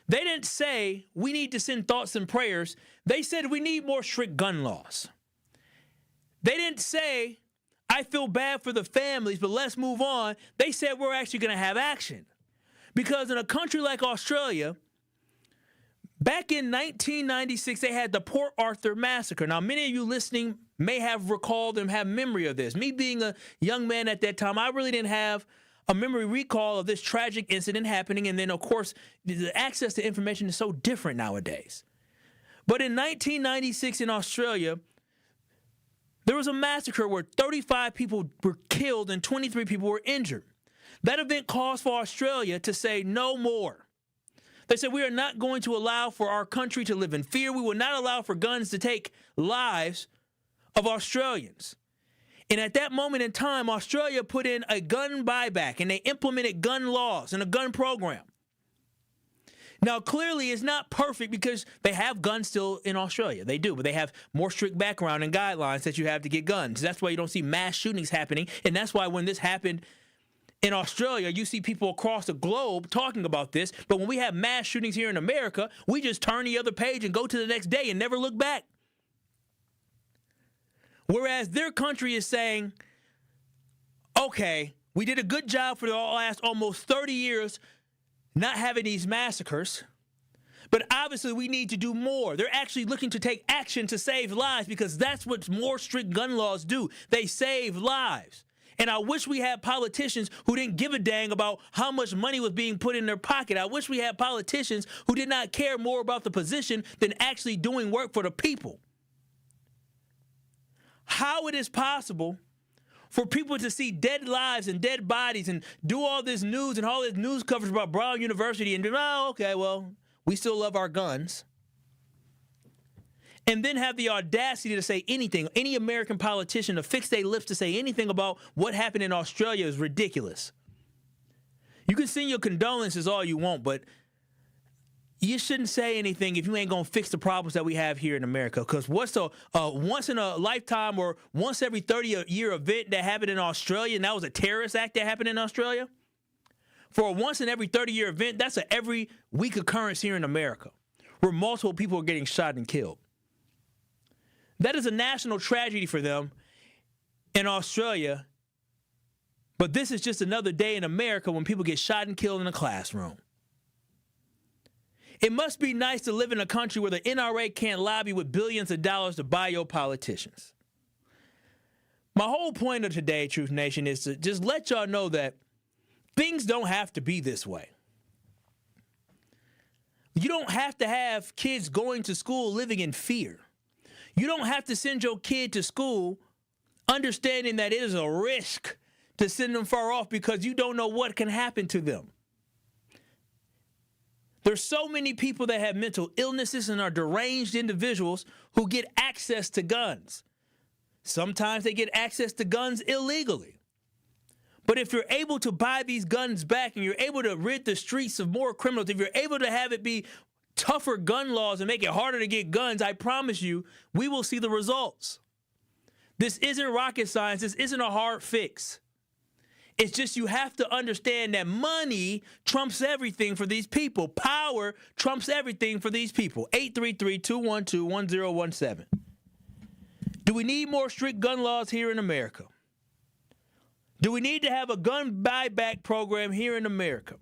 G: they didn't say we need to send thoughts and prayers. They said we need more strict gun laws. They didn't say, I feel bad for the families, but let's move on. They said we're actually going to have action. Because in a country like Australia, back in 1996, they had the Port Arthur massacre. Now, many of you listening may have recalled and have memory of this. Me being a young man at that time, I really didn't have a memory recall of this tragic incident happening. And then, of course, the access to information is so different nowadays. But in 1996 in Australia, there was a massacre where 35 people were killed and 23 people were injured. That event caused for Australia to say no more. They said, we are not going to allow for our country to live in fear. We will not allow for guns to take lives of Australians. And at that moment in time, Australia put in a gun buyback and they implemented gun laws and a gun program. Now, clearly, it's not perfect because they have guns still in Australia. They do, but they have more strict background and guidelines that you have to get guns. That's why you don't see mass shootings happening. And that's why when this happened in Australia, you see people across the globe talking about this. But when we have mass shootings here in America, we just turn the other page and go to the next day and never look back. Whereas their country is saying, okay, we did a good job for the last almost 30 years not having these massacres, but obviously we need to do more. They're actually looking to take action to save lives because that's what more strict gun laws do. They save lives. And I wish we had politicians who didn't give a dang about how much money was being put in their pocket. I wish we had politicians who did not care more about the position than actually doing work for the people. How it is possible for people to see dead lives and dead bodies and do all this news and all this news coverage about Brown University and be, oh, okay, well, we still love our guns. And then have the audacity to say anything, any American politician to fix their lips to say anything about what happened in Australia is ridiculous. You can send your condolences all you want, but you shouldn't say anything if you ain't going to fix the problems that we have here in America. Because what's the once in a lifetime or once every 30-year event that happened in Australia, and that was a terrorist act that happened in Australia? For a once in every 30-year event, that's a every week occurrence here in America, where multiple people are getting shot and killed. That is a national tragedy for them in Australia. But this is just another day in America when people get shot and killed in a classroom. It must be nice to live in a country where the NRA can't lobby with billions of dollars to buy your politicians. My whole point of today, Truth Nation, is to just let y'all know that things don't have to be this way. You don't have to have kids going to school living in fear. You don't have to send your kid to school understanding that it is a risk to send them far off because you don't know what can happen to them. There's so many people that have mental illnesses and are deranged individuals who get access to guns. Sometimes they get access to guns illegally. But if you're able to buy these guns back and you're able to rid the streets of more criminals, if you're able to have it be tougher gun laws and make it harder to get guns, I promise you, we will see the results. This isn't rocket science. This isn't a hard fix. It's just you have to understand that money trumps everything for these people. Power trumps everything for these people. 833-212-1017. Do we need more strict gun laws here in America? Do we need to have a gun buyback program here in America?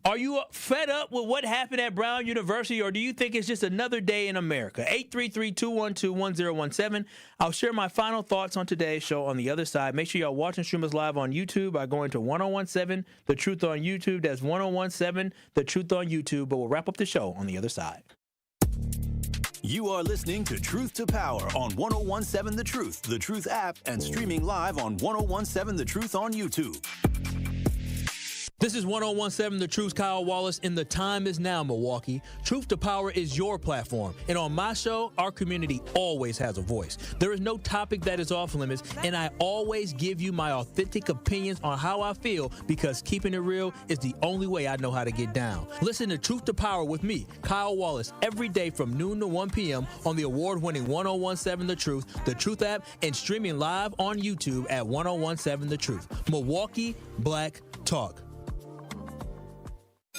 G: Are you fed up with what happened at Brown University, or do you think it's just another day in America? 833-212-1017. I'll share my final thoughts on today's show on the other side. Make sure y'all watch and stream us live on YouTube by going to 1017 The Truth on YouTube. That's 1017 The Truth on YouTube. But we'll wrap up the show on the other side.
D: You are listening to Truth to Power on 1017 The Truth app, and streaming live on 1017 The Truth on YouTube.
G: This is 1017 The Truth's Kyle Wallace, and the time is now, Milwaukee. Truth to Power is your platform, and on my show, our community always has a voice. There is no topic that is off limits, and I always give you my authentic opinions on how I feel, because keeping it real is the only way I know how to get down. Listen to Truth to Power with me, Kyle Wallace, every day from noon to 1 p.m. on the award-winning 1017 The Truth app, and streaming live on YouTube at 1017 The Truth. Milwaukee Black Talk.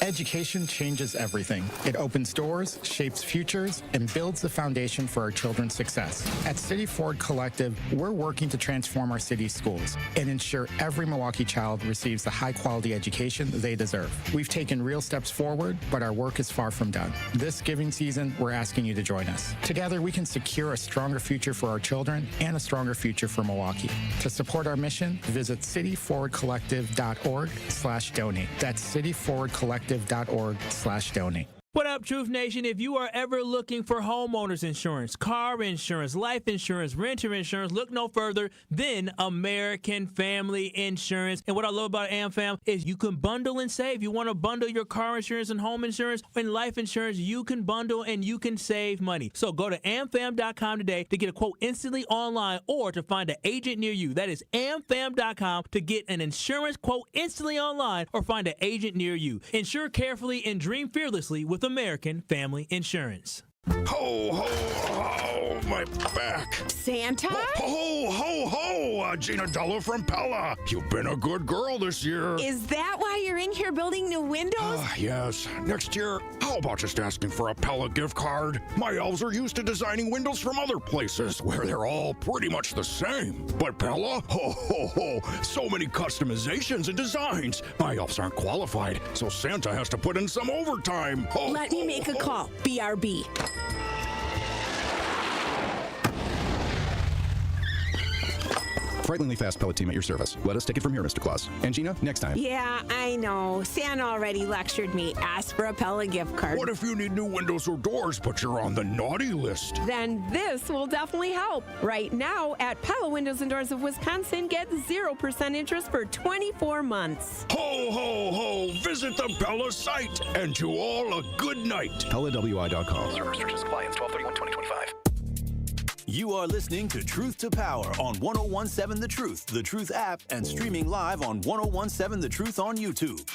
S: Education changes everything. It opens doors, shapes futures, and builds the foundation for our children's success. At City Ford Collective, we're working to transform our city's schools and ensure every Milwaukee child receives the high-quality education they deserve. We've taken real steps forward, but our work is far from done. This giving season, we're asking you to join us. Together, we can secure a stronger future for our children and a stronger future for Milwaukee. To support our mission, visit cityforwardcollective.org/donate. That's cityforwardcollective.org/donate.
G: What up, Truth Nation? If you are ever looking for homeowners insurance, car insurance, life insurance, renter insurance, look no further than American Family Insurance. And what I love about AmFam is you can bundle and save. You want to bundle your car insurance and home insurance and life insurance, you can bundle and you can save money. So go to amfam.com today to get a quote instantly online or to find an agent near you. That is amfam.com to get an insurance quote instantly online or find an agent near you. Insure carefully and dream fearlessly with American Family Insurance.
E: Ho, ho, ho, my back.
K: Santa?
E: Ho, ho, ho, Gina Della from Pella. You've been a good girl this year.
K: Is that why you're in here building new windows?
E: Yes. Next year, how about just asking for a Pella gift card? My elves are used to designing windows from other places where they're all pretty much the same. But Pella? Ho, ho, ho, so many customizations and designs. My elves aren't qualified, so Santa has to put in some overtime. Ho,
K: Let me make a call. BRB.
L: Frighteningly fast pellet team at your service. Let us take it from here, Mr. Claus. And Gina, next time.
K: Yeah, I know. Santa already lectured me. Ask for a Pella gift card.
E: What if you need new windows or doors, but you're on the naughty list?
K: Then this will definitely help. Right now, at Pella Windows and Doors of Wisconsin, get 0% interest for 24 months.
E: Ho, ho, ho! Visit the Pella site. And to all, a good night.
L: PellaWI.com.
F: Service restrictions apply. Ends 12/31/2025.
D: You are listening to Truth to Power on 1017 The Truth app, and streaming live on 1017 The Truth on YouTube.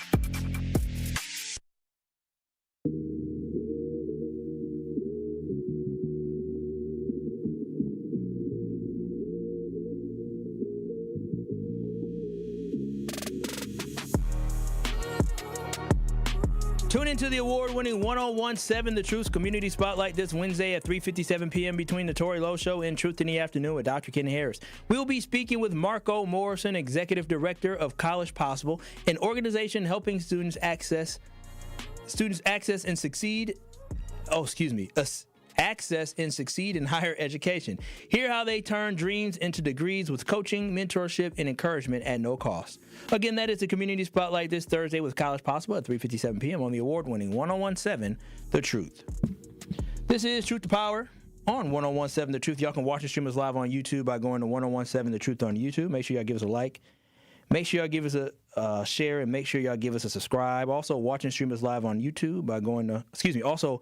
G: Tune into the award-winning 1017 The Truth Community Spotlight this Wednesday at 3:57 p.m. between the Tory Lowe Show and Truth in the Afternoon with Dr. Ken Harris. We'll be speaking with Marco Morrison, Executive Director of College Possible, an organization helping students access and succeed. Access and succeed in higher education. Hear how they turn dreams into degrees with coaching, mentorship, and encouragement at no cost. Again, that is the Community Spotlight this Thursday with College Possible at 3:57 p.m. on the award-winning 1017 The Truth. This is Truth to Power on 1017 The Truth. Y'all can watch and stream us live on YouTube by going to 1017 The Truth on YouTube. Make sure y'all give us a like. Make sure y'all give us a share, and make sure y'all give us a subscribe. Also, watch and stream us live on YouTube by going to, also,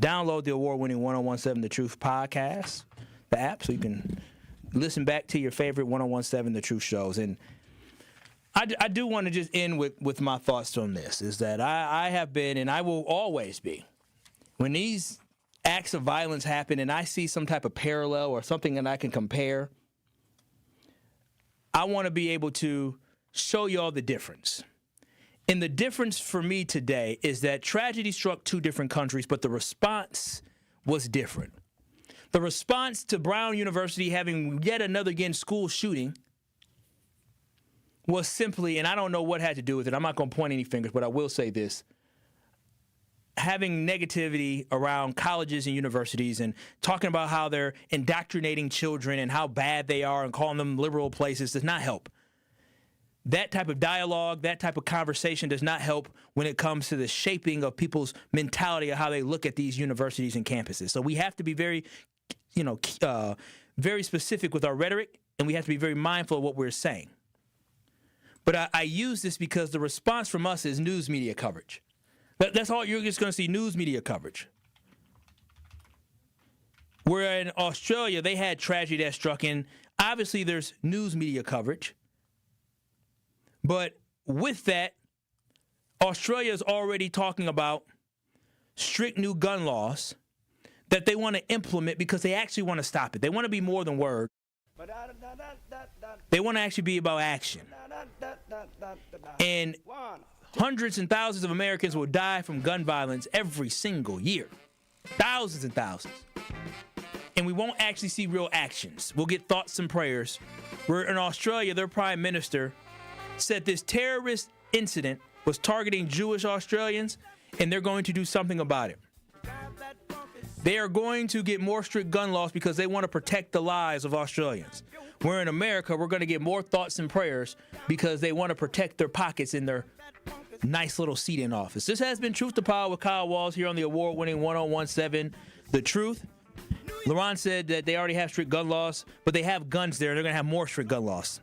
G: download the award-winning 1017 The Truth podcast, the app, so you can listen back to your favorite 1017 The Truth shows. And I do want to just end with my thoughts on this, is that I have been, and I will always be, when these acts of violence happen and I see some type of parallel or something that I can compare, I want to be able to show y'all the difference. And the difference for me today is that tragedy struck two different countries, but the response was different. The response to Brown University having yet another school shooting was simply, and I don't know what had to do with it, I'm not going to point any fingers, but I will say this, having negativity around colleges and universities and talking about how they're indoctrinating children and how bad they are and calling them liberal places does not help. That type of dialogue, that type of conversation does not help when it comes to the shaping of people's mentality of how they look at these universities and campuses. So we have to be very, very specific with our rhetoric, and we have to be very mindful of what we're saying. But I use this because the response from us is news media coverage. That's all. You're just going to see news media coverage. Where in Australia, they had tragedy that struck in. Obviously, there's news media coverage. But with that, Australia is already talking about strict new gun laws that they want to implement because they actually want to stop it. They want to be more than word. They want to actually be about action. And hundreds and thousands of Americans will die from gun violence every single year. Thousands and thousands. And we won't actually see real actions. We'll get thoughts and prayers. Where in Australia, their prime minister said this terrorist incident was targeting Jewish Australians, and they're going to do something about it. They are going to get more strict gun laws because they want to protect the lives of Australians. Where in America, we're going to get more thoughts and prayers because they want to protect their pockets in their nice little seat in office. This has been Truth to Power with Kyle Walls here on the award-winning 1017 The Truth. LaRon said that they already have strict gun laws, but they have guns there, and they're going to have more strict gun laws,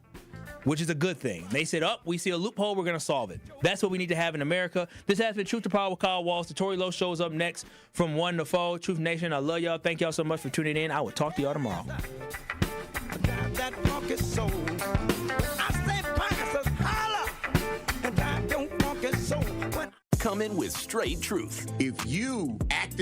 G: which is a good thing. They said, we see a loophole, we're going to solve it. That's what we need to have in America. This has been Truth to Power with Kyle Walls. The Tory Lowe Show is up next from 1 to 4. Truth Nation, I love y'all. Thank y'all so much for tuning in. I will talk to y'all tomorrow.
D: Come in with straight truth.
M: If you act